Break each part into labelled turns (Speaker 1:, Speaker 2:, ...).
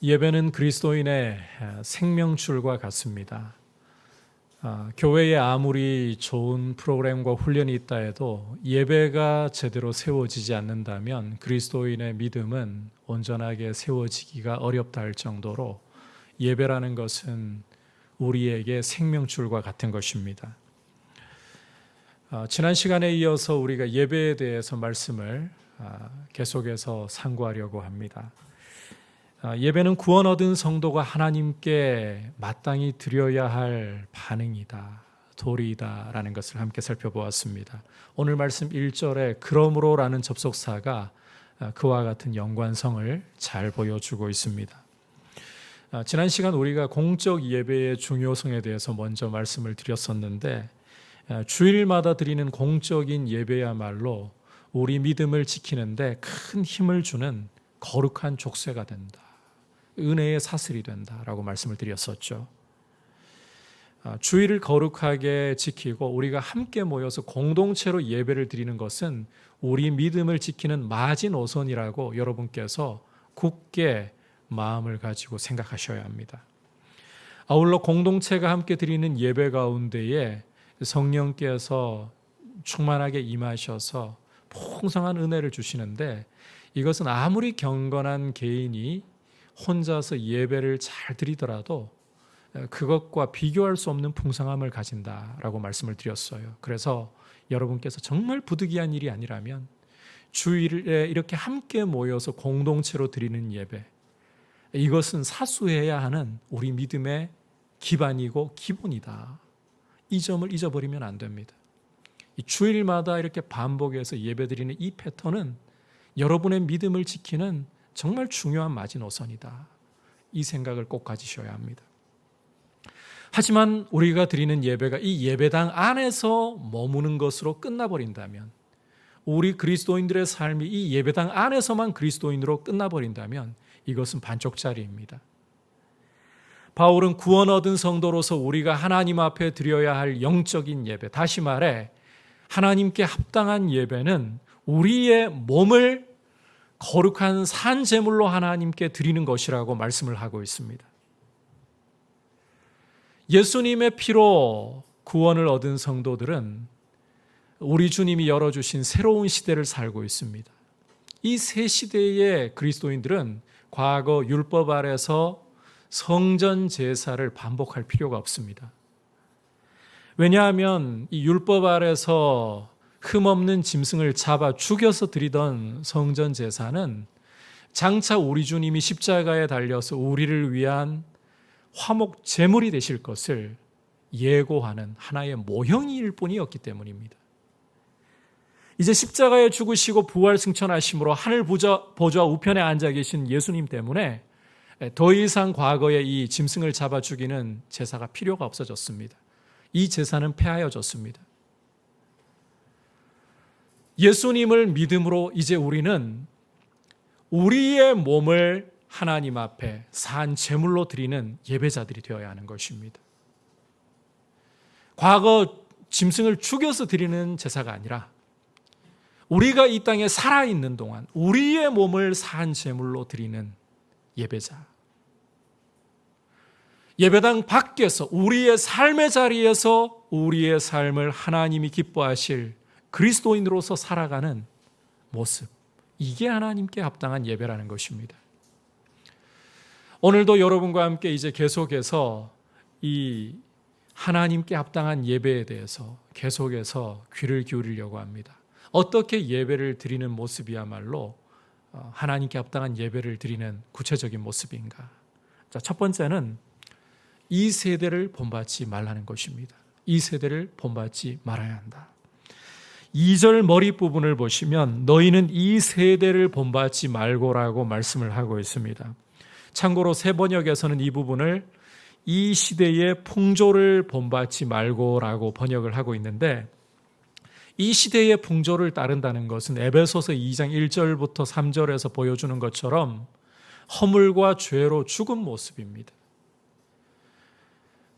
Speaker 1: 예배는 그리스도인의 생명줄과 같습니다. 교회에 아무리 좋은 프로그램과 훈련이 있다 해도 예배가 제대로 세워지지 않는다면 그리스도인의 믿음은 온전하게 세워지기가 어렵다 할 정도로 예배라는 것은 우리에게 생명줄과 같은 것입니다. 지난 시간에 이어서 우리가 예배에 대해서 말씀을 계속해서 상고하려고 합니다. 예배는 구원 얻은 성도가 하나님께 마땅히 드려야 할 반응이다, 도리이다라는 것을 함께 살펴보았습니다. 오늘 말씀 1절에 그러므로라는 접속사가 그와 같은 연관성을 잘 보여주고 있습니다. 지난 시간 우리가 공적 예배의 중요성에 대해서 먼저 말씀을 드렸었는데, 주일마다 드리는 공적인 예배야말로 우리 믿음을 지키는데 큰 힘을 주는 거룩한 족쇄가 된다, 은혜의 사슬이 된다라고 말씀을 드렸었죠. 주일을 거룩하게 지키고 우리가 함께 모여서 공동체로 예배를 드리는 것은 우리 믿음을 지키는 마지노선이라고 여러분께서 굳게 마음을 가지고 생각하셔야 합니다. 아울러 공동체가 함께 드리는 예배 가운데에 성령께서 충만하게 임하셔서 풍성한 은혜를 주시는데, 이것은 아무리 경건한 개인이 혼자서 예배를 잘 드리더라도 그것과 비교할 수 없는 풍성함을 가진다라고 말씀을 드렸어요. 그래서 여러분께서 정말 부득이한 일이 아니라면 주일에 이렇게 함께 모여서 공동체로 드리는 예배, 이것은 사수해야 하는 우리 믿음의 기반이고 기본이다. 이 점을 잊어버리면 안 됩니다. 이 주일마다 이렇게 반복해서 예배드리는 이 패턴은 여러분의 믿음을 지키는 정말 중요한 마지노선이다. 이 생각을 꼭 가지셔야 합니다. 하지만 우리가 드리는 예배가 이 예배당 안에서 머무는 것으로 끝나버린다면, 우리 그리스도인들의 삶이 이 예배당 안에서만 그리스도인으로 끝나버린다면 이것은 반쪽짜리입니다. 바울은 구원 얻은 성도로서 우리가 하나님 앞에 드려야 할 영적인 예배, 다시 말해 하나님께 합당한 예배는 우리의 몸을 거룩한 산 제물로 하나님께 드리는 것이라고 말씀을 하고 있습니다. 예수님의 피로 구원을 얻은 성도들은 우리 주님이 열어주신 새로운 시대를 살고 있습니다. 이 새 시대의 그리스도인들은 과거 율법 아래서 성전 제사를 반복할 필요가 없습니다. 왜냐하면 이 율법 아래서 흠없는 짐승을 잡아 죽여서 드리던 성전 제사는 장차 우리 주님이 십자가에 달려서 우리를 위한 화목 제물이 되실 것을 예고하는 하나의 모형일 뿐이었기 때문입니다. 이제 십자가에 죽으시고 부활 승천하심으로 하늘 보좌 우편에 앉아 계신 예수님 때문에 더 이상 과거의 이 짐승을 잡아 죽이는 제사가 필요가 없어졌습니다. 이 제사는 폐하여졌습니다. 예수님을 믿음으로 이제 우리는 우리의 몸을 하나님 앞에 산 제물로 드리는 예배자들이 되어야 하는 것입니다. 과거 짐승을 죽여서 드리는 제사가 아니라 우리가 이 땅에 살아있는 동안 우리의 몸을 산 제물로 드리는 예배자. 예배당 밖에서 우리의 삶의 자리에서 우리의 삶을 하나님이 기뻐하실 그리스도인으로서 살아가는 모습, 이게 하나님께 합당한 예배라는 것입니다. 오늘도 여러분과 함께 이제 계속해서 이 하나님께 합당한 예배에 대해서 계속해서 귀를 기울이려고 합니다. 어떻게 예배를 드리는 모습이야말로 하나님께 합당한 예배를 드리는 구체적인 모습인가? 자, 첫 번째는 이 세대를 본받지 말라는 것입니다. 이 세대를 본받지 말아야 한다. 2절 머리 부분을 보시면 너희는 이 세대를 본받지 말고라고 말씀을 하고 있습니다. 참고로 새 번역에서는 이 부분을 이 시대의 풍조를 본받지 말고라고 번역을 하고 있는데, 이 시대의 풍조를 따른다는 것은 에베소서 2장 1절부터 3절에서 보여주는 것처럼 허물과 죄로 죽은 모습입니다.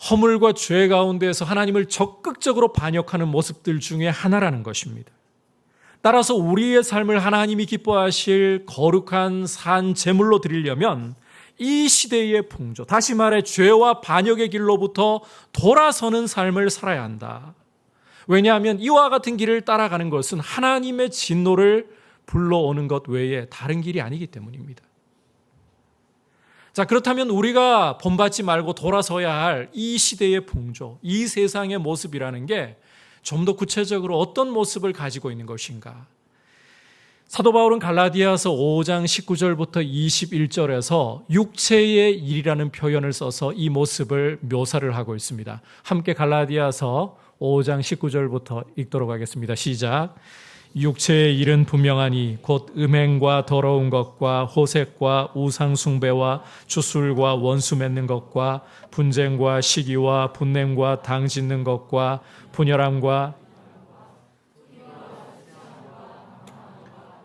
Speaker 1: 허물과 죄 가운데에서 하나님을 적극적으로 반역하는 모습들 중에 하나라는 것입니다. 따라서 우리의 삶을 하나님이 기뻐하실 거룩한 산 제물로 드리려면 이 시대의 풍조, 다시 말해 죄와 반역의 길로부터 돌아서는 삶을 살아야 한다. 왜냐하면 이와 같은 길을 따라가는 것은 하나님의 진노를 불러오는 것 외에 다른 길이 아니기 때문입니다. 자, 그렇다면 우리가 본받지 말고 돌아서야 할 이 시대의 풍조, 이 세상의 모습이라는 게 좀 더 구체적으로 어떤 모습을 가지고 있는 것인가? 사도 바울은 갈라디아서 5장 19절부터 21절에서 육체의 일이라는 표현을 써서 이 모습을 묘사를 하고 있습니다. 함께 갈라디아서 5장 19절부터 읽도록 하겠습니다. 시작. 육체의 일은 분명하니 곧 음행과 더러운 것과 호색과 우상숭배와 주술과 원수 맺는 것과 분쟁과 시기와 분냄과 당 짓는 것과 분열함과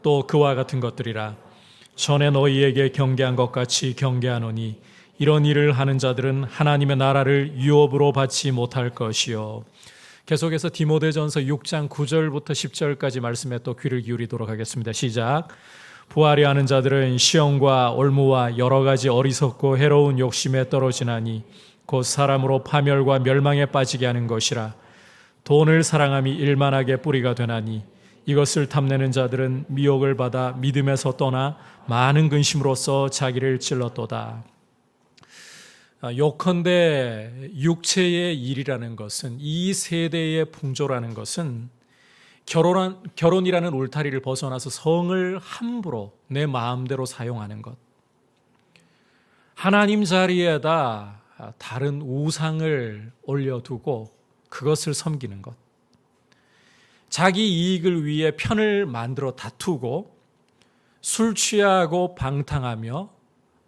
Speaker 1: 또 그와 같은 것들이라. 전에 너희에게 경계한 것 같이 경계하노니 이런 일을 하는 자들은 하나님의 나라를 유업으로 받지 못할 것이요. 계속해서 디모데전서 6장 9절부터 10절까지 말씀에 또 귀를 기울이도록 하겠습니다. 시작. 부하려 하는 자들은 시험과 올무와 여러 가지 어리석고 해로운 욕심에 떨어지나니 곧 사람으로 파멸과 멸망에 빠지게 하는 것이라. 돈을 사랑함이 일만하게 뿌리가 되나니 이것을 탐내는 자들은 미혹을 받아 믿음에서 떠나 많은 근심으로써 자기를 찔렀도다. 요컨대 육체의 일이라는 것은, 이 세대의 풍조라는 것은 결혼이라는 울타리를 벗어나서 성을 함부로 내 마음대로 사용하는 것, 하나님 자리에다 다른 우상을 올려두고 그것을 섬기는 것, 자기 이익을 위해 편을 만들어 다투고 술 취하고 방탕하며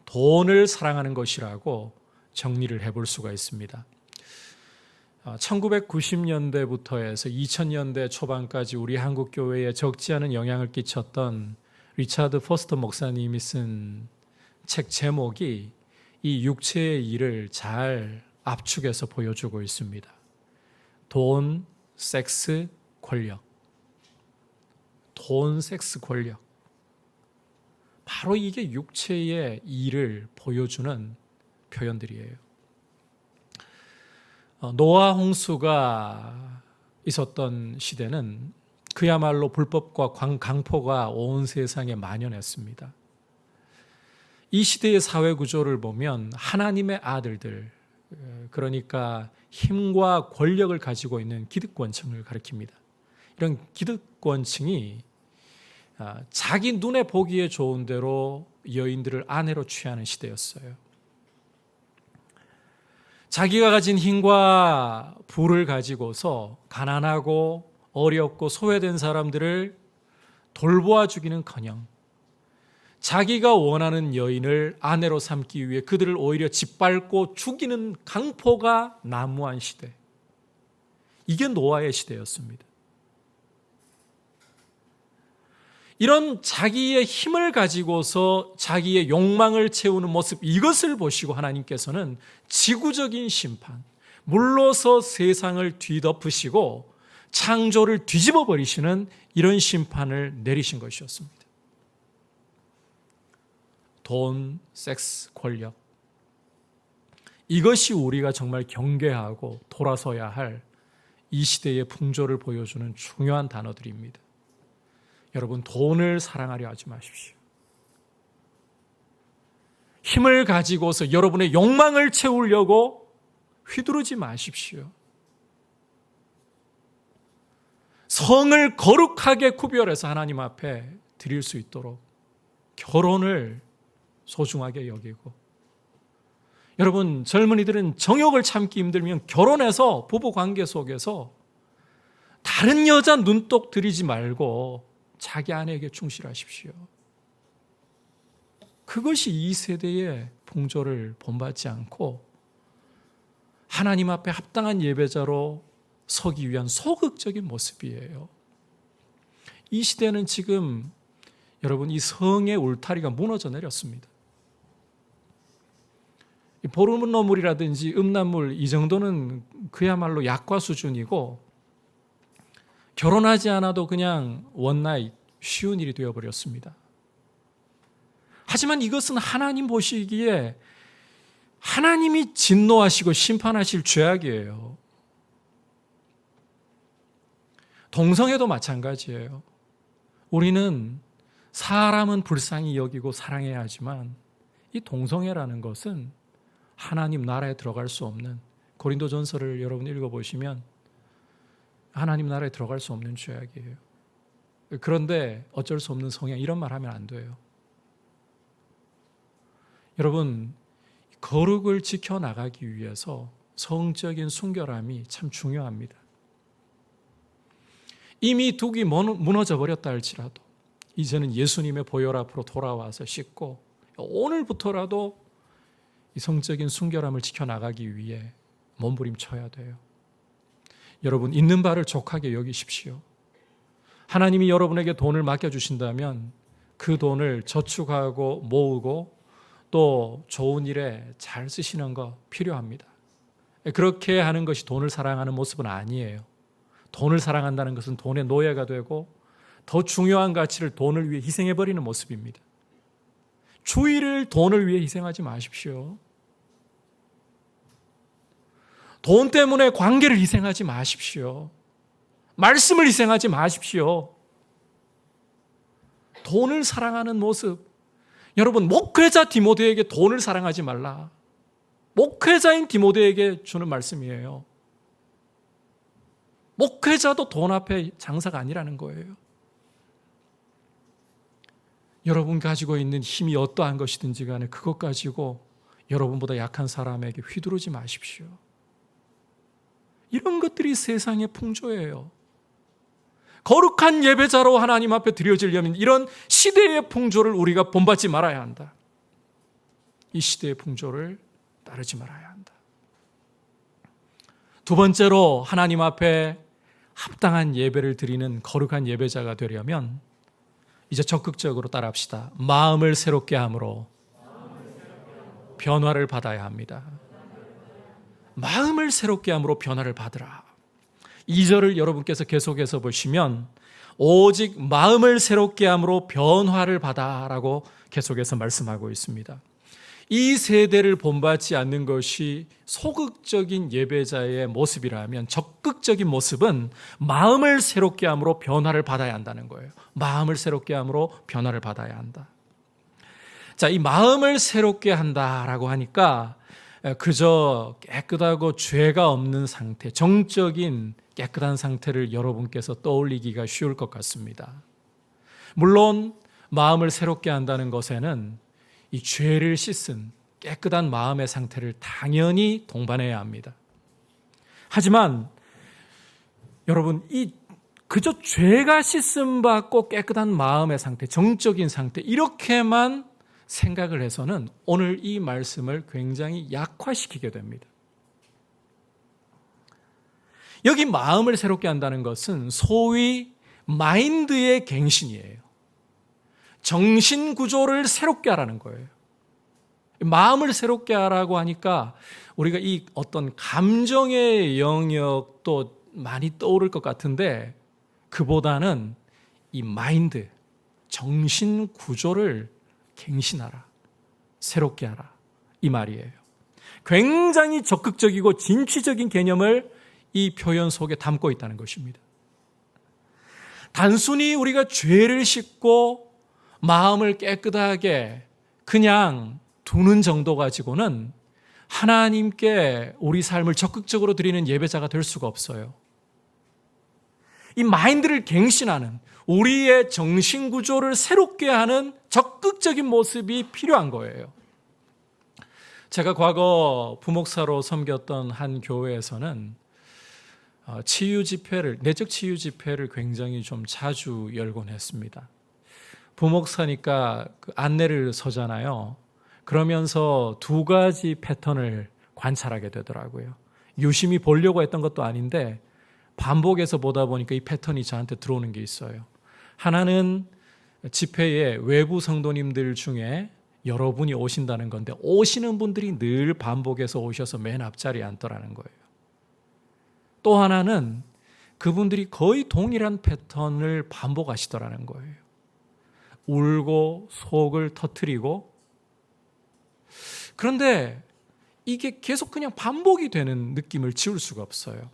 Speaker 1: 돈을 사랑하는 것이라고 정리를 해볼 수가 있습니다. 1990년대부터 해서 2000년대 초반까지 우리 한국 교회에 적지 않은 영향을 끼쳤던 리차드 포스터 목사님이 쓴 책 제목이 이 육체의 일을 잘 압축해서 보여주고 있습니다. 돈, 섹스, 권력. 돈, 섹스, 권력. 바로 이게 육체의 일을 보여주는 표현들이에요. 노아 홍수가 있었던 시대는 그야말로 불법과 강포가 온 세상에 만연했습니다. 이 시대의 사회 구조를 보면 하나님의 아들들, 그러니까 힘과 권력을 가지고 있는 기득권층을 가리킵니다. 이런 기득권층이 자기 눈에 보기에 좋은 대로 여인들을 아내로 취하는 시대였어요. 자기가 가진 힘과 부를 가지고서 가난하고 어렵고 소외된 사람들을 돌보아 주기는커녕 자기가 원하는 여인을 아내로 삼기 위해 그들을 오히려 짓밟고 죽이는 강포가 난무한 시대. 이게 노아의 시대였습니다. 이런 자기의 힘을 가지고서 자기의 욕망을 채우는 모습, 이것을 보시고 하나님께서는 지구적인 심판, 물러서 세상을 뒤덮으시고 창조를 뒤집어 버리시는 이런 심판을 내리신 것이었습니다. 돈, 섹스, 권력, 이것이 우리가 정말 경계하고 돌아서야 할 이 시대의 풍조를 보여주는 중요한 단어들입니다. 여러분, 돈을 사랑하려 하지 마십시오. 힘을 가지고서 여러분의 욕망을 채우려고 휘두르지 마십시오. 성을 거룩하게 구별해서 하나님 앞에 드릴 수 있도록 결혼을 소중하게 여기고, 여러분, 젊은이들은 정욕을 참기 힘들면 결혼해서 부부 관계 속에서 다른 여자 눈독 들이지 말고 자기 아내에게 충실하십시오. 그것이 이 세대의 풍조를 본받지 않고 하나님 앞에 합당한 예배자로 서기 위한 소극적인 모습이에요. 이 시대는 지금 여러분, 이 성의 울타리가 무너져 내렸습니다. 포르노물이라든지 음란물, 이 정도는 그야말로 약과 수준이고 결혼하지 않아도 그냥 원나잇, 쉬운 일이 되어버렸습니다. 하지만 이것은 하나님 보시기에 하나님이 진노하시고 심판하실 죄악이에요. 동성애도 마찬가지예요. 우리는 사람은 불쌍히 여기고 사랑해야 하지만 이 동성애라는 것은 하나님 나라에 들어갈 수 없는, 고린도전서를 여러분 읽어보시면 하나님 나라에 들어갈 수 없는 죄악이에요. 그런데 어쩔 수 없는 성향, 이런 말 하면 안 돼요. 여러분, 거룩을 지켜나가기 위해서 성적인 순결함이 참 중요합니다. 이미 둑이 무너져 버렸다 할지라도 이제는 예수님의 보혈 앞으로 돌아와서 씻고 오늘부터라도 이 성적인 순결함을 지켜나가기 위해 몸부림쳐야 돼요. 여러분, 있는 바를 족하게 여기십시오. 하나님이 여러분에게 돈을 맡겨주신다면 그 돈을 저축하고 모으고 또 좋은 일에 잘 쓰시는 거 필요합니다. 그렇게 하는 것이 돈을 사랑하는 모습은 아니에요. 돈을 사랑한다는 것은 돈의 노예가 되고 더 중요한 가치를 돈을 위해 희생해버리는 모습입니다. 주의를 돈을 위해 희생하지 마십시오. 돈 때문에 관계를 희생하지 마십시오. 말씀을 희생하지 마십시오. 돈을 사랑하는 모습. 여러분, 목회자 디모데에게 돈을 사랑하지 말라. 목회자인 디모데에게 주는 말씀이에요. 목회자도 돈 앞에 장사가 아니라는 거예요. 여러분 가지고 있는 힘이 어떠한 것이든지 간에 그것 가지고 여러분보다 약한 사람에게 휘두르지 마십시오. 이런 것들이 세상의 풍조예요. 거룩한 예배자로 하나님 앞에 드려지려면 이런 시대의 풍조를 우리가 본받지 말아야 한다. 이 시대의 풍조를 따르지 말아야 한다. 두 번째로 하나님 앞에 합당한 예배를 드리는 거룩한 예배자가 되려면 이제 적극적으로 따라합시다. 마음을 새롭게 함으로 변화를 받아야 합니다. 마음을 새롭게 함으로 변화를 받으라. 2절을 여러분께서 계속해서 보시면 오직 마음을 새롭게 함으로 변화를 받아라고 계속해서 말씀하고 있습니다. 이 세대를 본받지 않는 것이 소극적인 예배자의 모습이라면 적극적인 모습은 마음을 새롭게 함으로 변화를 받아야 한다는 거예요. 마음을 새롭게 함으로 변화를 받아야 한다. 자, 이 마음을 새롭게 한다라고 하니까 그저 깨끗하고 죄가 없는 상태, 정적인 깨끗한 상태를 여러분께서 떠올리기가 쉬울 것 같습니다. 물론 마음을 새롭게 한다는 것에는 이 죄를 씻은 깨끗한 마음의 상태를 당연히 동반해야 합니다. 하지만 여러분, 이 그저 죄가 씻음 받고 깨끗한 마음의 상태, 정적인 상태, 이렇게만 생각을 해서는 오늘 이 말씀을 굉장히 약화시키게 됩니다. 여기 마음을 새롭게 한다는 것은 소위 마인드의 갱신이에요. 정신 구조를 새롭게 하라는 거예요. 마음을 새롭게 하라고 하니까 우리가 이 어떤 감정의 영역도 많이 떠오를 것 같은데 그보다는 이 마인드, 정신 구조를 갱신하라, 새롭게 하라, 이 말이에요. 굉장히 적극적이고 진취적인 개념을 이 표현 속에 담고 있다는 것입니다. 단순히 우리가 죄를 씻고 마음을 깨끗하게 그냥 두는 정도 가지고는 하나님께 우리 삶을 적극적으로 드리는 예배자가 될 수가 없어요. 이 마인드를 갱신하는, 우리의 정신 구조를 새롭게 하는 적극적인 모습이 필요한 거예요. 제가 과거 부목사로 섬겼던 한 교회에서는 치유 집회를, 내적 치유 집회를 굉장히 좀 자주 열곤 했습니다. 부목사니까 그 안내를 서잖아요. 그러면서 두 가지 패턴을 관찰하게 되더라고요. 유심히 보려고 했던 것도 아닌데 반복해서 보다 보니까 이 패턴이 저한테 들어오는 게 있어요. 하나는 집회에 외부 성도님들 중에 여러분이 오신다는 건데 오시는 분들이 늘 반복해서 오셔서 맨 앞자리에 앉더라는 거예요. 또 하나는 그분들이 거의 동일한 패턴을 반복하시더라는 거예요. 울고 속을 터뜨리고, 그런데 이게 계속 그냥 반복이 되는 느낌을 지울 수가 없어요.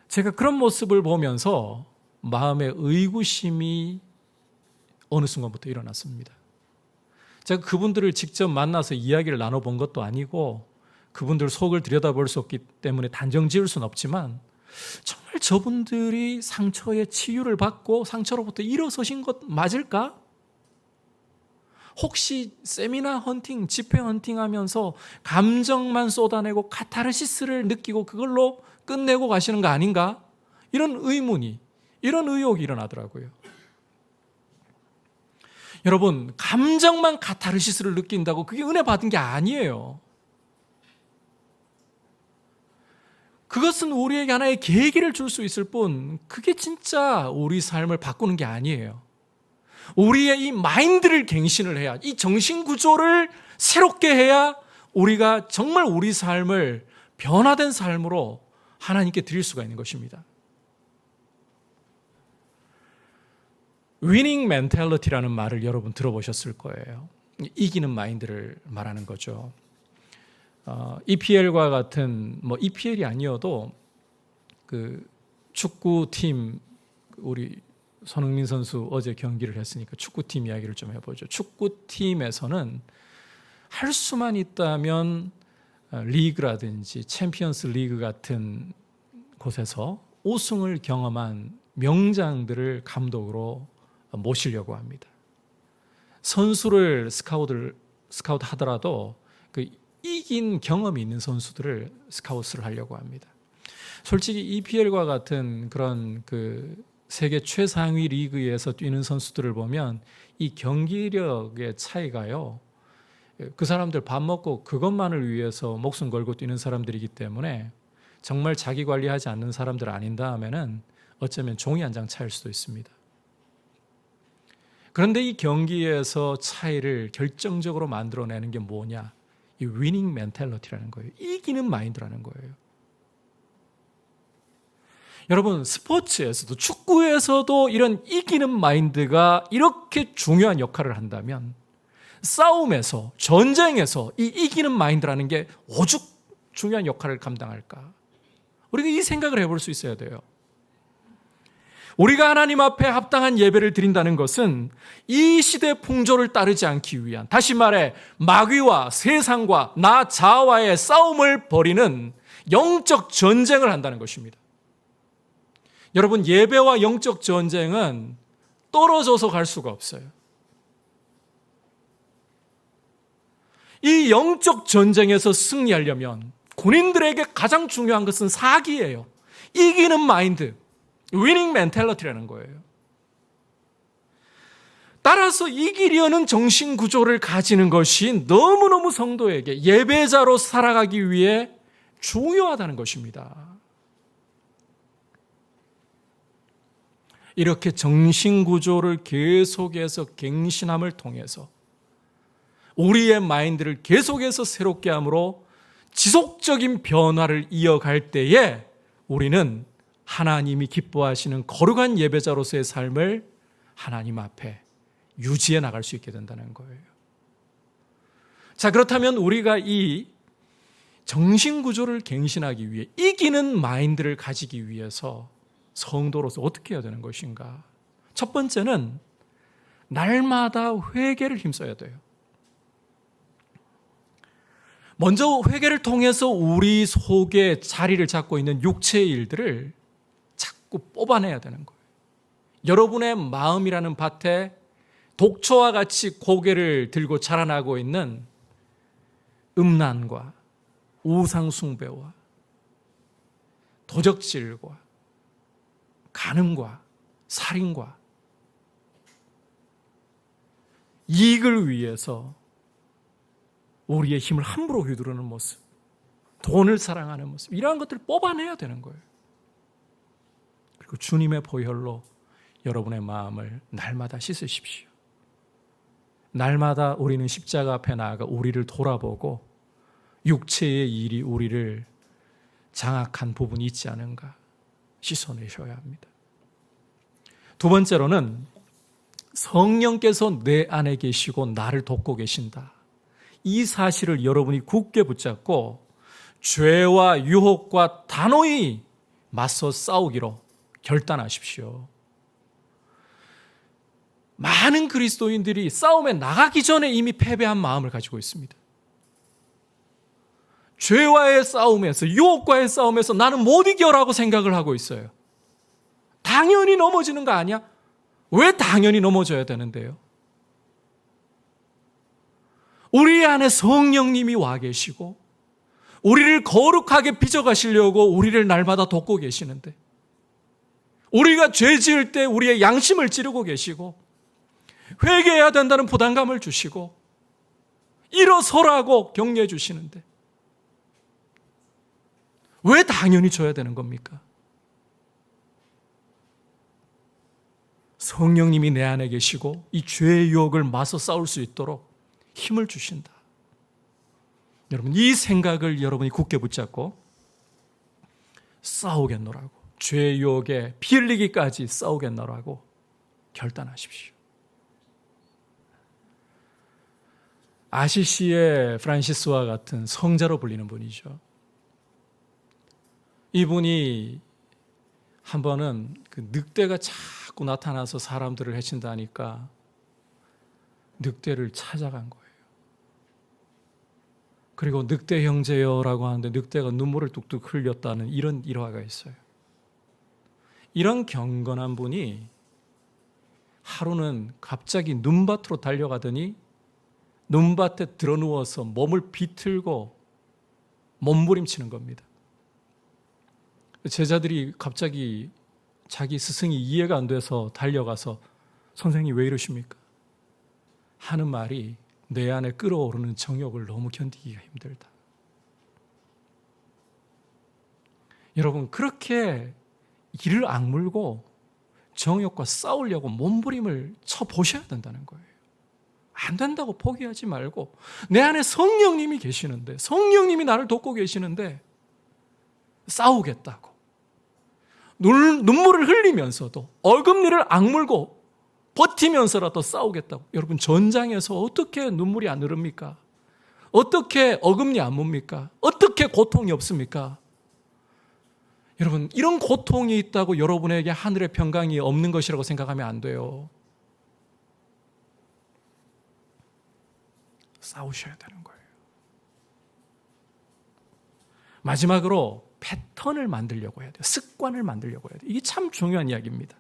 Speaker 1: 제가 그런 모습을 보면서 마음의 의구심이 어느 순간부터 일어났습니다. 제가 그분들을 직접 만나서 이야기를 나눠본 것도 아니고 그분들 속을 들여다볼 수 없기 때문에 단정 지을 수는 없지만, 정말 저분들이 상처의 치유를 받고 상처로부터 일어서신 것 맞을까? 혹시 세미나 헌팅, 집회 헌팅 하면서 감정만 쏟아내고 카타르시스를 느끼고 그걸로 끝내고 가시는 거 아닌가? 이런 의문이, 이런 의혹이 일어나더라고요. 여러분, 감정만 카타르시스를 느낀다고 그게 은혜 받은 게 아니에요. 그것은 우리에게 하나의 계기를 줄 수 있을 뿐, 그게 진짜 우리 삶을 바꾸는 게 아니에요. 우리의 이 마인드를 갱신을 해야, 이 정신 구조를 새롭게 해야 우리가 정말 우리 삶을 변화된 삶으로 하나님께 드릴 수가 있는 것입니다. 위닝 멘탈리티라는 말을 여러분 들어보셨을 거예요. 이기는 마인드를 말하는 거죠. EPL과 같은, EPL이 아니어도 그 축구팀, 우리 손흥민 선수 어제 경기를 했으니까 축구팀 이야기를 좀 해보죠. 축구팀에서는 할 수만 있다면 리그라든지 챔피언스 리그 같은 곳에서 우승을 경험한 명장들을 감독으로 모시려고 합니다. 선수를 스카우트 하더라도 그 이긴 경험이 있는 선수들을 스카우트를 하려고 합니다. 솔직히 EPL과 같은 그런 그 세계 최상위 리그에서 뛰는 선수들을 보면 이 경기력의 차이가요, 그 사람들 밥 먹고 그것만을 위해서 목숨 걸고 뛰는 사람들이기 때문에 정말 자기 관리하지 않는 사람들 아닌다 하면은 어쩌면 종이 한 장 차일 수도 있습니다. 그런데 이 경기에서 차이를 결정적으로 만들어내는 게 뭐냐? 이 위닝 멘탈리티라는 거예요. 이기는 마인드라는 거예요. 여러분, 스포츠에서도, 축구에서도 이런 이기는 마인드가 이렇게 중요한 역할을 한다면, 싸움에서, 전쟁에서 이 이기는 마인드라는 게 오죽 중요한 역할을 감당할까? 우리가 이 생각을 해볼 수 있어야 돼요. 우리가 하나님 앞에 합당한 예배를 드린다는 것은 이 시대 풍조를 따르지 않기 위한, 다시 말해 마귀와 세상과 나 자아와의 싸움을 벌이는 영적 전쟁을 한다는 것입니다. 여러분, 예배와 영적 전쟁은 떨어져서 갈 수가 없어요. 이 영적 전쟁에서 승리하려면 군인들에게 가장 중요한 것은 사기예요. 이기는 마인드, 위닝 멘탈리티라는 거예요. 따라서 이기려는 정신 구조를 가지는 것이 너무너무 성도에게 예배자로 살아가기 위해 중요하다는 것입니다. 이렇게 정신 구조를 계속해서 갱신함을 통해서 우리의 마인드를 계속해서 새롭게 함으로 지속적인 변화를 이어갈 때에 우리는 하나님이 기뻐하시는 거룩한 예배자로서의 삶을 하나님 앞에 유지해 나갈 수 있게 된다는 거예요. 자, 그렇다면 우리가 이 정신구조를 갱신하기 위해 이기는 마인드를 가지기 위해서 성도로서 어떻게 해야 되는 것인가? 첫 번째는 날마다 회개를 힘써야 돼요. 먼저 회개를 통해서 우리 속에 자리를 잡고 있는 육체의 일들을 자꾸 뽑아내야 되는 거예요. 여러분의 마음이라는 밭에 독초와 같이 고개를 들고 자라나고 있는 음란과 우상숭배와 도적질과 간음과 살인과 이익을 위해서 우리의 힘을 함부로 휘두르는 모습, 돈을 사랑하는 모습, 이러한 것들을 뽑아내야 되는 거예요. 그리고 주님의 보혈로 여러분의 마음을 날마다 씻으십시오. 날마다 우리는 십자가 앞에 나아가 우리를 돌아보고 육체의 일이 우리를 장악한 부분이 있지 않은가 씻어내셔야 합니다. 두 번째로는 성령께서 내 안에 계시고 나를 돕고 계신다. 이 사실을 여러분이 굳게 붙잡고 죄와 유혹과 단호히 맞서 싸우기로 결단하십시오. 많은 그리스도인들이 싸움에 나가기 전에 이미 패배한 마음을 가지고 있습니다. 죄와의 싸움에서, 유혹과의 싸움에서 나는 못 이겨라고 생각을 하고 있어요. 당연히 넘어지는 거 아니야? 왜 당연히 넘어져야 되는데요? 우리 안에 성령님이 와 계시고 우리를 거룩하게 빚어가시려고 우리를 날마다 돕고 계시는데, 우리가 죄 지을 때 우리의 양심을 찌르고 계시고 회개해야 된다는 부담감을 주시고 일어서라고 격려해 주시는데 왜 당연히 져야 되는 겁니까? 성령님이 내 안에 계시고 이 죄의 유혹을 맞서 싸울 수 있도록 힘을 주신다. 여러분, 이 생각을 여러분이 굳게 붙잡고 싸우겠노라고, 죄의 유혹에 피 흘리기까지 싸우겠노라고 결단하십시오. 아시시의 프란시스와 같은 성자로 불리는 분이죠. 이분이 한 번은 그 늑대가 자꾸 나타나서 사람들을 해친다니까 늑대를 찾아간 거예요. 그리고 늑대 형제여라고 하는데 늑대가 눈물을 뚝뚝 흘렸다는 이런 일화가 있어요. 이런 경건한 분이 하루는 갑자기 눈밭으로 달려가더니 눈밭에 드러누워서 몸을 비틀고 몸부림치는 겁니다. 제자들이 갑자기 자기 스승이 이해가 안 돼서 달려가서 선생님 왜 이러십니까? 하는 말이 내 안에 끓어오르는 정욕을 너무 견디기가 힘들다. 여러분, 그렇게 이를 악물고 정욕과 싸우려고 몸부림을 쳐보셔야 된다는 거예요. 안 된다고 포기하지 말고, 내 안에 성령님이 계시는데, 성령님이 나를 돕고 계시는데 싸우겠다고 눈물을 흘리면서도 어금니를 악물고 버티면서라도 싸우겠다고. 여러분, 전장에서 어떻게 눈물이 안 흐릅니까? 어떻게 어금니 안 뭅니까? 어떻게 고통이 없습니까? 여러분, 이런 고통이 있다고 여러분에게 하늘의 평강이 없는 것이라고 생각하면 안 돼요. 싸우셔야 되는 거예요. 마지막으로 패턴을 만들려고 해야 돼요. 습관을 만들려고 해야 돼요. 이게 참 중요한 이야기입니다.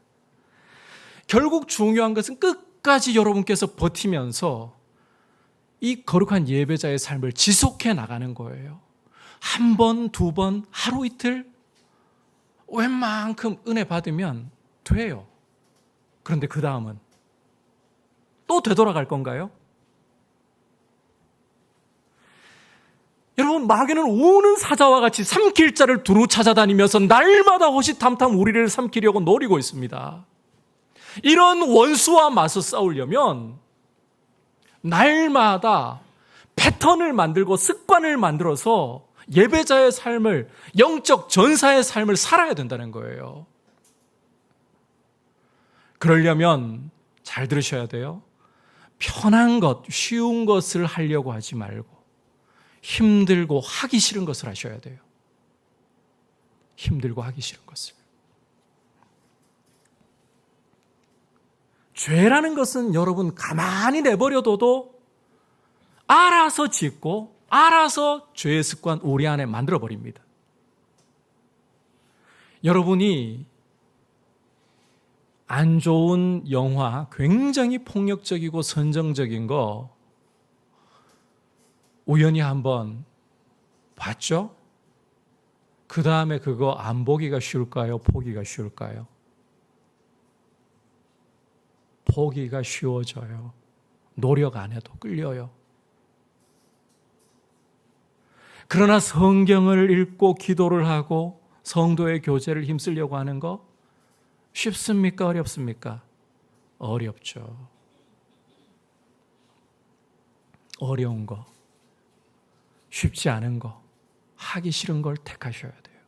Speaker 1: 결국 중요한 것은 끝까지 여러분께서 버티면서 이 거룩한 예배자의 삶을 지속해 나가는 거예요. 한 번, 두 번, 하루 이틀 웬만큼 은혜 받으면 돼요. 그런데 그 다음은 또 되돌아갈 건가요? 여러분, 마귀는 우는 사자와 같이 삼킬 자를 두루 찾아다니면서 날마다 호시탐탐 우리를 삼키려고 노리고 있습니다. 이런 원수와 맞서 싸우려면 날마다 패턴을 만들고 습관을 만들어서 예배자의 삶을, 영적 전사의 삶을 살아야 된다는 거예요. 그러려면 잘 들으셔야 돼요. 편한 것, 쉬운 것을 하려고 하지 말고 힘들고 하기 싫은 것을 하셔야 돼요. 힘들고 하기 싫은 것을. 죄라는 것은 여러분 가만히 내버려둬도 알아서 짓고 알아서 죄의 습관 우리 안에 만들어버립니다. 여러분이 안 좋은 영화, 굉장히 폭력적이고 선정적인 거 우연히 한번 봤죠? 그 다음에 그거 안 보기가 쉬울까요? 보기가 쉬울까요? 보기가 쉬워져요. 노력 안 해도 끌려요. 그러나 성경을 읽고 기도를 하고 성도의 교제를 힘쓰려고 하는 거 쉽습니까? 어렵습니까? 어렵죠. 어려운 거, 쉽지 않은 거, 하기 싫은 걸 택하셔야 돼요.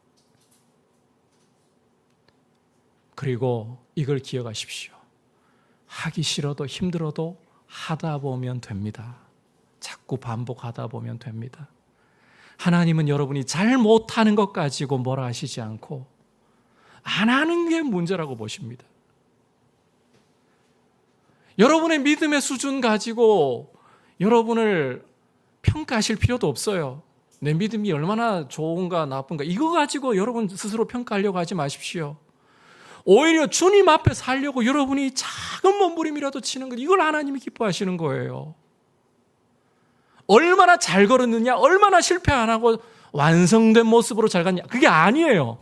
Speaker 1: 그리고 이걸 기억하십시오. 하기 싫어도 힘들어도 하다 보면 됩니다. 자꾸 반복하다 보면 됩니다. 하나님은 여러분이 잘 못하는 것 가지고 뭐라 하시지 않고 안 하는 게 문제라고 보십니다. 여러분의 믿음의 수준 가지고 여러분을 평가하실 필요도 없어요. 내 믿음이 얼마나 좋은가 나쁜가 이거 가지고 여러분 스스로 평가하려고 하지 마십시오. 오히려 주님 앞에 살려고 여러분이 작은 몸부림이라도 치는 것, 이걸 하나님이 기뻐하시는 거예요. 얼마나 잘 걸었느냐, 얼마나 실패 안 하고 완성된 모습으로 잘 갔냐, 그게 아니에요.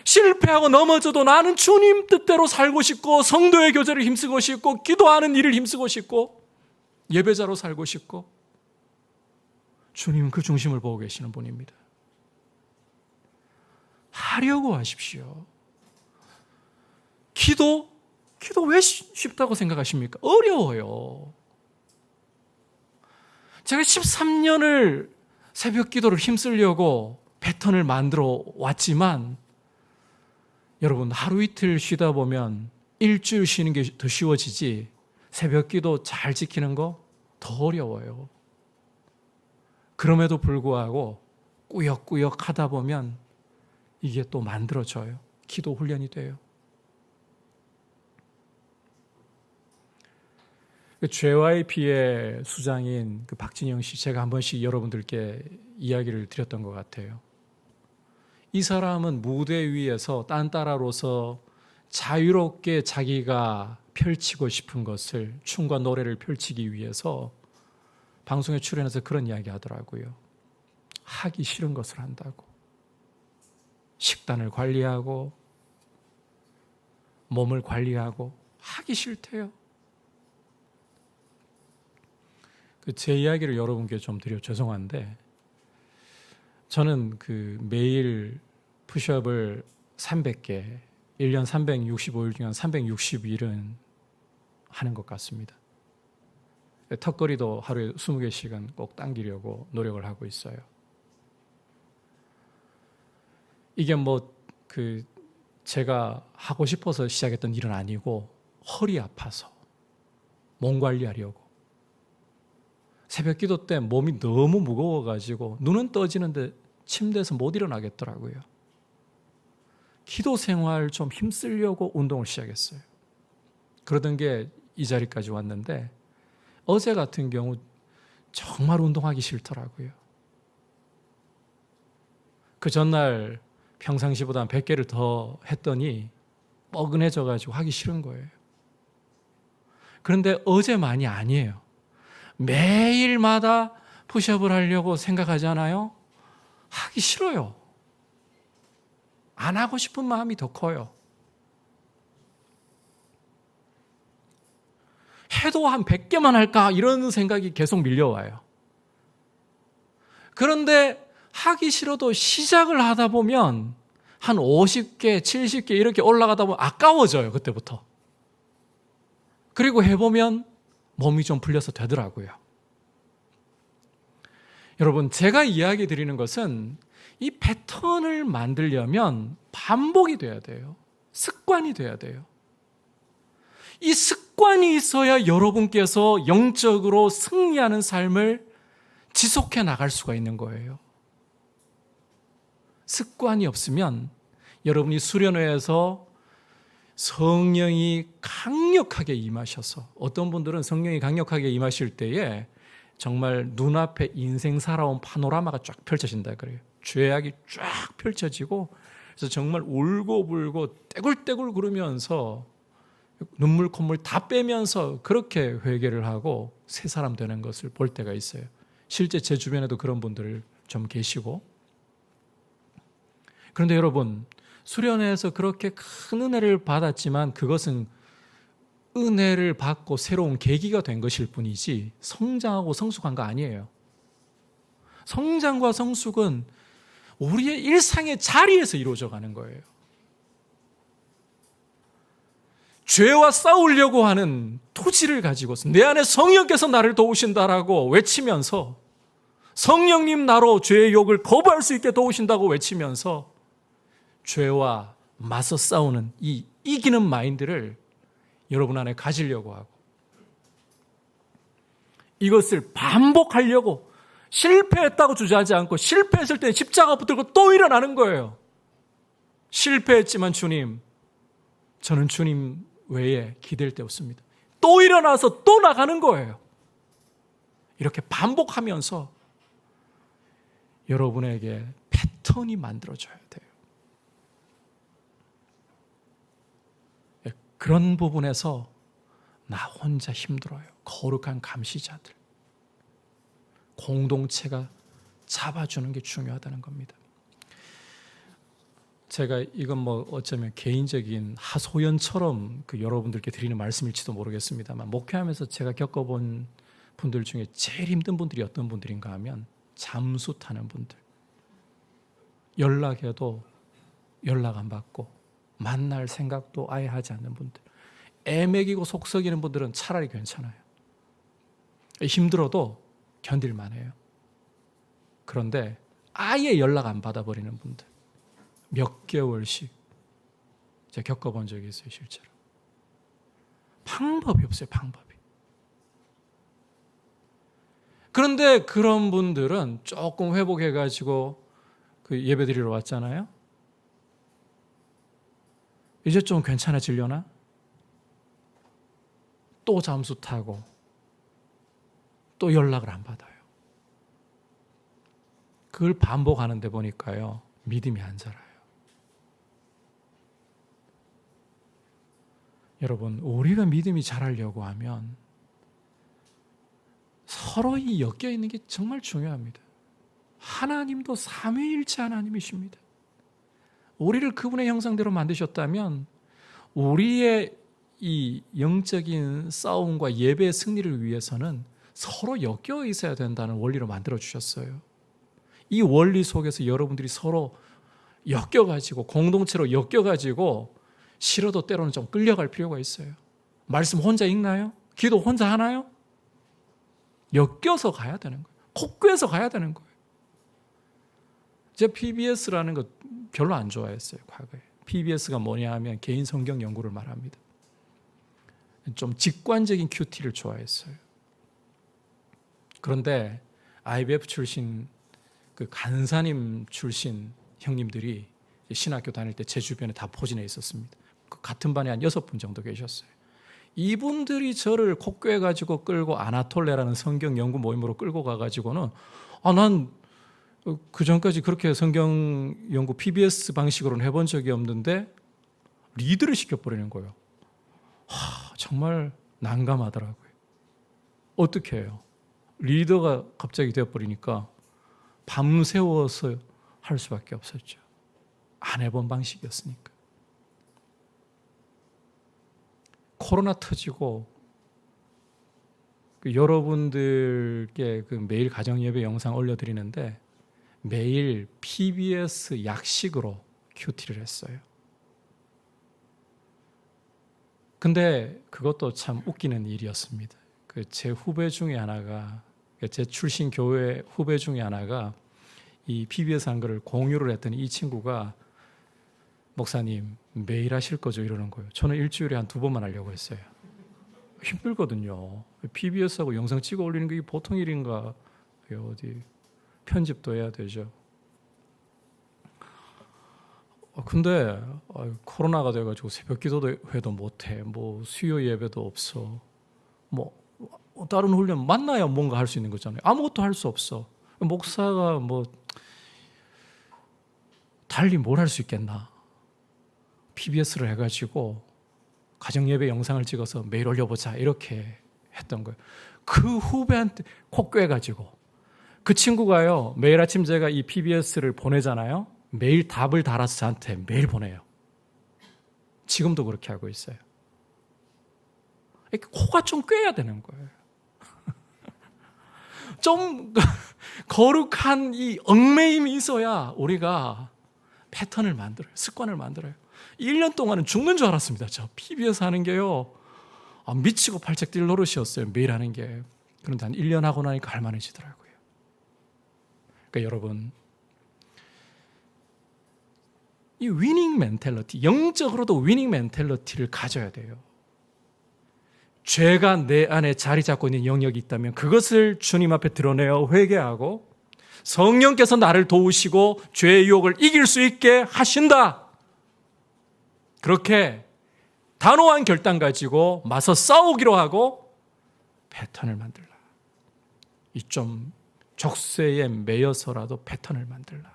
Speaker 1: 실패하고 넘어져도 나는 주님 뜻대로 살고 싶고 성도의 교제를 힘쓰고 싶고 기도하는 일을 힘쓰고 싶고 예배자로 살고 싶고, 주님은 그 중심을 보고 계시는 분입니다. 하려고 하십시오. 기도 왜 쉽다고 생각하십니까? 어려워요. 제가 13년을 새벽 기도를 힘쓰려고 패턴을 만들어 왔지만 여러분, 하루 이틀 쉬다 보면 일주일 쉬는 게 더 쉬워지지 새벽 기도 잘 지키는 거 더 어려워요. 그럼에도 불구하고 꾸역꾸역 하다 보면 이게 또 만들어져요. 기도 훈련이 돼요. JYP의 수장인 그 박진영 씨, 제가 한 번씩 여러분들께 이야기를 드렸던 것 같아요. 이 사람은 무대 위에서 딴따라로서 자유롭게 자기가 펼치고 싶은 것을, 춤과 노래를 펼치기 위해서 방송에 출연해서 그런 이야기 하더라고요. 하기 싫은 것을 한다고. 식단을 관리하고 몸을 관리하고 하기 싫대요. 제 이야기를 여러분께 좀 드려 죄송한데, 저는 매일 푸시업을 300개, 1년 365일 중에 한 360일은 하는 것 같습니다. 턱걸이도 하루에 20개씩은 꼭 당기려고 노력을 하고 있어요. 이게 제가 하고 싶어서 시작했던 일은 아니고 허리 아파서 몸 관리하려고. 새벽 기도 때 몸이 너무 무거워가지고 눈은 떠지는데 침대에서 못 일어나겠더라고요. 기도 생활 좀 힘쓰려고 운동을 시작했어요. 그러던 게 이 자리까지 왔는데 어제 같은 경우 정말 운동하기 싫더라고요. 그 전날 평상시보다 한 100개를 더 했더니 뻐근해져가지고 하기 싫은 거예요. 그런데 어제만이 아니에요. 매일마다 푸시업을 하려고 생각하잖아요. 하기 싫어요. 안 하고 싶은 마음이 더 커요. 해도 한 100개만 할까 이런 생각이 계속 밀려와요. 그런데 하기 싫어도 시작을 하다 보면 한 50개, 70개 이렇게 올라가다 보면 아까워져요, 그때부터. 그리고 해보면 몸이 좀 풀려서 되더라고요. 여러분, 제가 이야기 드리는 것은 이 패턴을 만들려면 반복이 돼야 돼요. 습관이 돼야 돼요. 이 습관이 있어야 여러분께서 영적으로 승리하는 삶을 지속해 나갈 수가 있는 거예요. 습관이 없으면 여러분이 수련회에서 성령이 강력하게 임하셔서, 어떤 분들은 성령이 강력하게 임하실 때에 정말 눈앞에 인생 살아온 파노라마가 쫙 펼쳐진다 그래요. 죄악이 쫙 펼쳐지고, 그래서 정말 울고불고 떼굴떼굴 구르면서 눈물 콧물 다 빼면서 그렇게 회개를 하고 새 사람 되는 것을 볼 때가 있어요. 실제 제 주변에도 그런 분들 좀 계시고. 그런데 여러분, 수련회에서 그렇게 큰 은혜를 받았지만 그것은 은혜를 받고 새로운 계기가 된 것일 뿐이지 성장하고 성숙한 거 아니에요. 성장과 성숙은 우리의 일상의 자리에서 이루어져 가는 거예요. 죄와 싸우려고 하는 토지를 가지고서 내 안에 성령께서 나를 도우신다라고 외치면서, 성령님 나로 죄의 욕을 거부할 수 있게 도우신다고 외치면서 죄와 맞서 싸우는 이 이기는 마인드를 여러분 안에 가지려고 하고 이것을 반복하려고 실패했다고 주저하지 않고 실패했을 때 십자가 붙들고 또 일어나는 거예요. 실패했지만 주님, 저는 주님 외에 기댈 데 없습니다. 또 일어나서 또 나가는 거예요. 이렇게 반복하면서 여러분에게 패턴이 만들어져야 돼요. 그런 부분에서 나 혼자 힘들어요. 거룩한 감시자들. 공동체가 잡아주는 게 중요하다는 겁니다. 제가 이건 뭐 어쩌면 개인적인 하소연처럼 여러분들께 드리는 말씀일지도 모르겠습니다만, 목회하면서 제가 겪어본 분들 중에 제일 힘든 분들이 어떤 분들인가 하면 잠수 타는 분들, 연락해도 연락 안 받고 만날 생각도 아예 하지 않는 분들, 애매기고 속썩이는 분들은 차라리 괜찮아요. 힘들어도 견딜만 해요. 그런데 아예 연락 안 받아버리는 분들, 몇 개월씩 제가 겪어본 적이 있어요. 실제로 방법이 없어요. 방법이. 그런데 그런 분들은 조금 회복해가지고 예배 드리러 왔잖아요. 이제 좀 괜찮아지려나? 또 잠수 타고 또 연락을 안 받아요. 그걸 반복하는데 보니까요, 믿음이 안 자라요. 여러분, 우리가 믿음이 자라려고 하면 서로 엮여 있는 게 정말 중요합니다. 하나님도 삼위일체 하나님이십니다. 우리를 그분의 형상대로 만드셨다면 우리의 이 영적인 싸움과 예배의 승리를 위해서는 서로 엮여 있어야 된다는 원리로 만들어 주셨어요. 이 원리 속에서 여러분들이 서로 엮여가지고 공동체로 엮여가지고 싫어도 때로는 좀 끌려갈 필요가 있어요. 말씀 혼자 읽나요? 기도 혼자 하나요? 엮여서 가야 되는 거예요. 콧구에서 가야 되는 거예요. 제가 PBS라는 거 별로 안 좋아했어요, 과거에. PBS가 뭐냐 하면 개인 성경 연구를 말합니다. 좀 직관적인 큐티를 좋아했어요. 그런데 IBF 출신 간사님 출신 형님들이 신학교 다닐 때 제 주변에 다 포진해 있었습니다. 같은 반에 한 6분 정도 계셨어요. 이분들이 저를 콧꿰가지고 끌고 아나톨레라는 성경 연구 모임으로 끌고 가가지고는 난 그 전까지 그렇게 성경 연구 PBS 방식으로는 해본 적이 없는데 리드를 시켜버리는 거예요. 정말 난감하더라고요. 어떻게 해요? 리더가 갑자기 되어버리니까 밤새워서 할 수밖에 없었죠. 안 해본 방식이었으니까. 코로나 터지고 여러분들께 매일 가정예배 영상 올려드리는데 매일 PBS 약식으로 큐티를 했어요. 근데 그것도 참 웃기는 일이었습니다. 제 후배 중에 하나가, 제 출신 교회 후배 중에 하나가 이 PBS 한 거를 공유를 했더니 이 친구가 목사님 매일 하실 거죠? 이러는 거예요. 저는 일주일에 한 2번만 하려고 했어요. 힘들거든요. PBS하고 영상 찍어 올리는 게 보통 일인가? 어디 편집도 해야 되죠. 근데 코로나가 돼가지고 새벽 기도도 회도 못해. 뭐 수요 예배도 없어. 뭐 다른 훈련 만나야 뭔가 할 수 있는 거잖아요. 아무것도 할 수 없어. 목사가 뭐 달리 뭘 할 수 있겠나? PBS를 해가지고 가정예배 영상을 찍어서 매일 올려보자 이렇게 했던 거예요. 그 후배한테 코 꿰가지고 그 친구가요, 매일 아침 제가 이 PBS를 보내잖아요. 매일 답을 달아서 저한테 매일 보내요. 지금도 그렇게 하고 있어요. 코가 좀 꿰야 되는 거예요. 좀 거룩한 이 얽매임이 있어야 우리가 패턴을 만들어요. 습관을 만들어요. 1년 동안은 죽는 줄 알았습니다. 저 PBS 하는 게요. 미치고 팔짝 뛸 노릇이었어요. 매일 하는 게. 그런데 한 1년 하고 나니까 할만해지더라고요. 그러니까 여러분, 이 위닝 멘탈리티, 영적으로도 위닝 멘탈리티를 가져야 돼요. 죄가 내 안에 자리 잡고 있는 영역이 있다면 그것을 주님 앞에 드러내어 회개하고 성령께서 나를 도우시고 죄의 유혹을 이길 수 있게 하신다. 그렇게 단호한 결단 가지고 맞서 싸우기로 하고 패턴을 만들라. 이 좀 적세에 매여서라도 패턴을 만들라.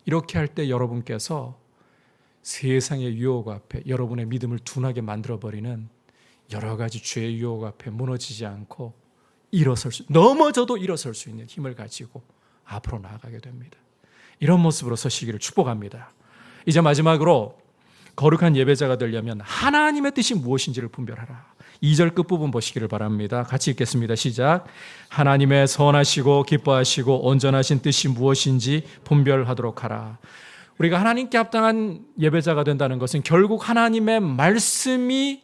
Speaker 1: 이렇게 할 때 여러분께서 세상의 유혹 앞에 여러분의 믿음을 둔하게 만들어버리는 여러 가지 죄의 유혹 앞에 무너지지 않고 넘어져도 일어설 수 있는 힘을 가지고 앞으로 나아가게 됩니다. 이런 모습으로 서시기를 축복합니다. 이제 마지막으로 거룩한 예배자가 되려면 하나님의 뜻이 무엇인지를 분별하라. 2절 끝부분 보시기를 바랍니다. 같이 읽겠습니다. 시작. 하나님의 선하시고 기뻐하시고 온전하신 뜻이 무엇인지 분별하도록 하라. 우리가 하나님께 합당한 예배자가 된다는 것은 결국 하나님의 말씀이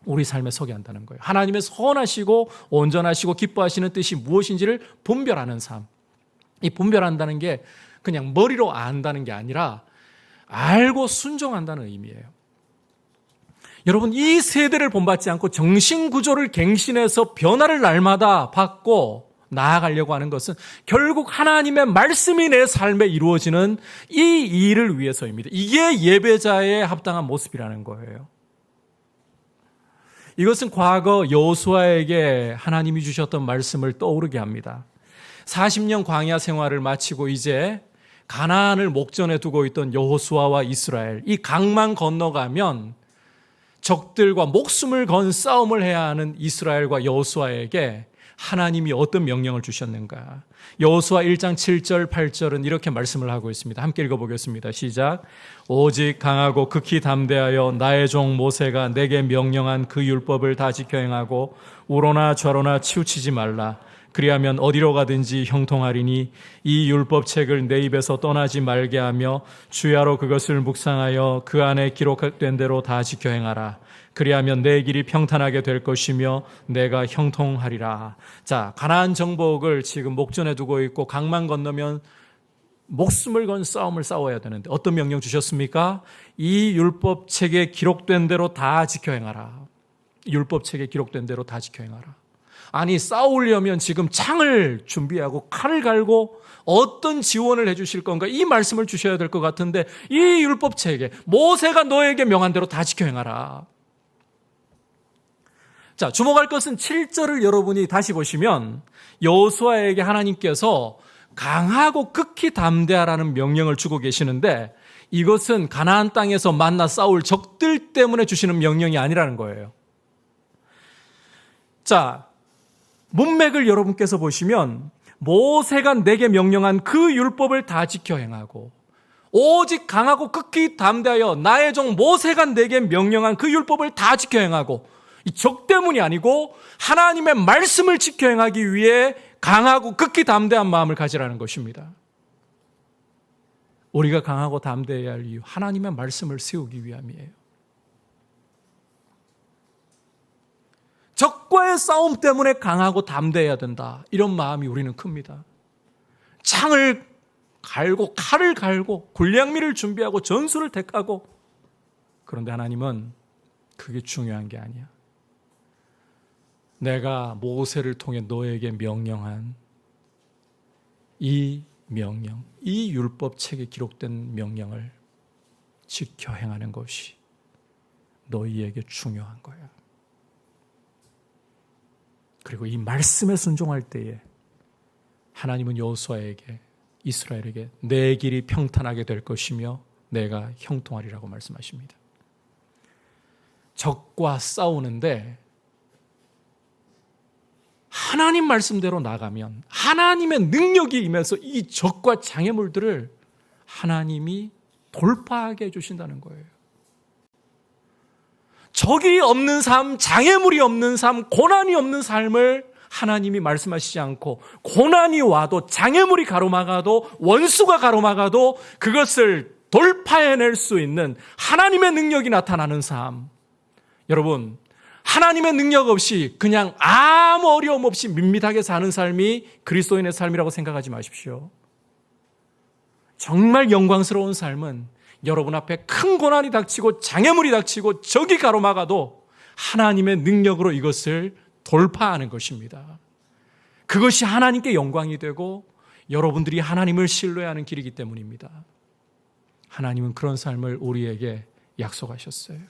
Speaker 1: 우리 삶에 서게 한다는 거예요. 하나님의 선하시고 온전하시고 기뻐하시는 뜻이 무엇인지를 분별하는 삶. 이 분별한다는 게 그냥 머리로 안다는 게 아니라 알고 순종한다는 의미예요. 여러분, 이 세대를 본받지 않고 정신구조를 갱신해서 변화를 날마다 받고 나아가려고 하는 것은 결국 하나님의 말씀이 내 삶에 이루어지는 이 일을 위해서입니다. 이게 예배자의 합당한 모습이라는 거예요. 이것은 과거 여호수아에게 하나님이 주셨던 말씀을 떠오르게 합니다. 40년 광야 생활을 마치고 이제 가나안을 목전에 두고 있던 여호수아와 이스라엘, 이 강만 건너가면 적들과 목숨을 건 싸움을 해야 하는 이스라엘과 여호수아에게 하나님이 어떤 명령을 주셨는가? 여호수아 1장 7절 8절은 이렇게 말씀을 하고 있습니다. 함께 읽어보겠습니다. 시작. 오직 강하고 극히 담대하여 나의 종 모세가 내게 명령한 그 율법을 다 지켜 행하고 우로나 좌로나 치우치지 말라. 그리하면 어디로 가든지 형통하리니 이 율법책을 내 입에서 떠나지 말게 하며 주야로 그것을 묵상하여 그 안에 기록된 대로 다 지켜 행하라. 그리하면 내 길이 평탄하게 될 것이며 내가 형통하리라. 자, 가나안 정복을 지금 목전에 두고 있고 강만 건너면 목숨을 건 싸움을 싸워야 되는데 어떤 명령 주셨습니까? 이 율법책에 기록된 대로 다 지켜 행하라. 율법책에 기록된 대로 다 지켜 행하라. 아니, 싸우려면 지금 창을 준비하고 칼을 갈고 어떤 지원을 해 주실 건가? 이 말씀을 주셔야 될 것 같은데 이 율법책에 모세가 너에게 명한 대로 다 지켜 행하라. 자, 주목할 것은 7절을 여러분이 다시 보시면 여호수아에게 하나님께서 강하고 극히 담대하라는 명령을 주고 계시는데 이것은 가나안 땅에서 만나 싸울 적들 때문에 주시는 명령이 아니라는 거예요. 자, 문맥을 여러분께서 보시면 모세가 내게 명령한 그 율법을 다 지켜 행하고 오직 강하고 극히 담대하여 나의 종 모세가 내게 명령한 그 율법을 다 지켜 행하고 이 적 때문이 아니고 하나님의 말씀을 지켜 행하기 위해 강하고 극히 담대한 마음을 가지라는 것입니다. 우리가 강하고 담대해야 할 이유, 하나님의 말씀을 세우기 위함이에요. 적과의 싸움 때문에 강하고 담대해야 된다. 이런 마음이 우리는 큽니다. 창을 갈고 칼을 갈고 군량미를 준비하고 전술을 택하고, 그런데 하나님은 그게 중요한 게 아니야. 내가 모세를 통해 너에게 명령한 이 명령, 이 율법책에 기록된 명령을 지켜 행하는 것이 너희에게 중요한 거야. 그리고 이 말씀에 순종할 때에 하나님은 여호수아에게, 이스라엘에게 내 길이 평탄하게 될 것이며 내가 형통하리라고 말씀하십니다. 적과 싸우는데 하나님 말씀대로 나가면 하나님의 능력이 임해서 이 적과 장애물들을 하나님이 돌파하게 해주신다는 거예요. 적이 없는 삶, 장애물이 없는 삶, 고난이 없는 삶을 하나님이 말씀하시지 않고, 고난이 와도 장애물이 가로막아도 원수가 가로막아도 그것을 돌파해낼 수 있는 하나님의 능력이 나타나는 삶. 여러분, 하나님의 능력 없이 그냥 아무 어려움 없이 밋밋하게 사는 삶이 그리스도인의 삶이라고 생각하지 마십시오. 정말 영광스러운 삶은 여러분 앞에 큰 고난이 닥치고 장애물이 닥치고 적이 가로막아도 하나님의 능력으로 이것을 돌파하는 것입니다. 그것이 하나님께 영광이 되고 여러분들이 하나님을 신뢰하는 길이기 때문입니다. 하나님은 그런 삶을 우리에게 약속하셨어요.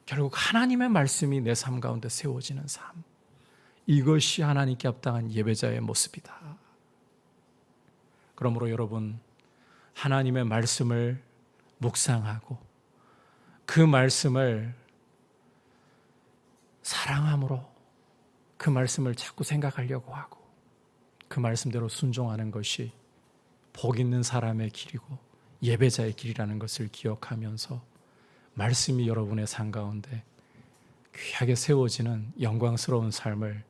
Speaker 1: 결국 하나님의 말씀이 내 삶 가운데 세워지는 삶, 이것이 하나님께 합당한 예배자의 모습이다. 그러므로 여러분, 하나님의 말씀을 묵상하고 그 말씀을 사랑함으로 그 말씀을 자꾸 생각하려고 하고 그 말씀대로 순종하는 것이 복 있는 사람의 길이고 예배자의 길이라는 것을 기억하면서 말씀이 여러분의 삶 가운데 귀하게 세워지는 영광스러운 삶을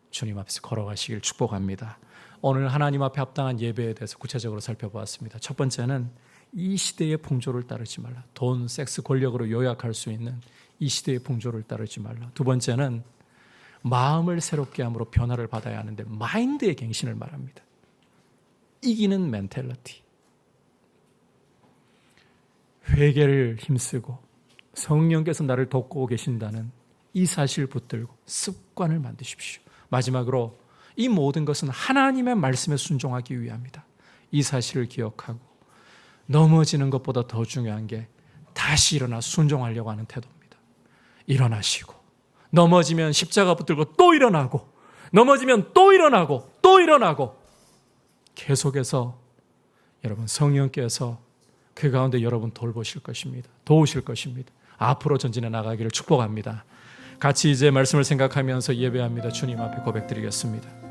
Speaker 1: 주님 앞에서 걸어가시길 축복합니다. 오늘 하나님 앞에 합당한 예배에 대해서 구체적으로 살펴보았습니다. 첫 번째는 이 시대의 풍조를 따르지 말라. 돈, 섹스, 권력으로 요약할 수 있는 이 시대의 풍조를 따르지 말라. 두 번째는 마음을 새롭게 함으로 변화를 받아야 하는데 마인드의 갱신을 말합니다. 이기는 멘탈리티. 회개를 힘쓰고 성령께서 나를 돕고 계신다는 이 사실을 붙들고 습관을 만드십시오. 마지막으로 이 모든 것은 하나님의 말씀에 순종하기 위함이다. 이 사실을 기억하고 넘어지는 것보다 더 중요한 게 다시 일어나 순종하려고 하는 태도입니다. 일어나시고 넘어지면 십자가 붙들고 또 일어나고 넘어지면 또 일어나고 또 일어나고 계속해서 여러분 성령께서 그 가운데 여러분 돌보실 것입니다. 도우실 것입니다. 앞으로 전진해 나가기를 축복합니다. 같이 이제 말씀을 생각하면서 예배합니다. 주님 앞에 고백드리겠습니다.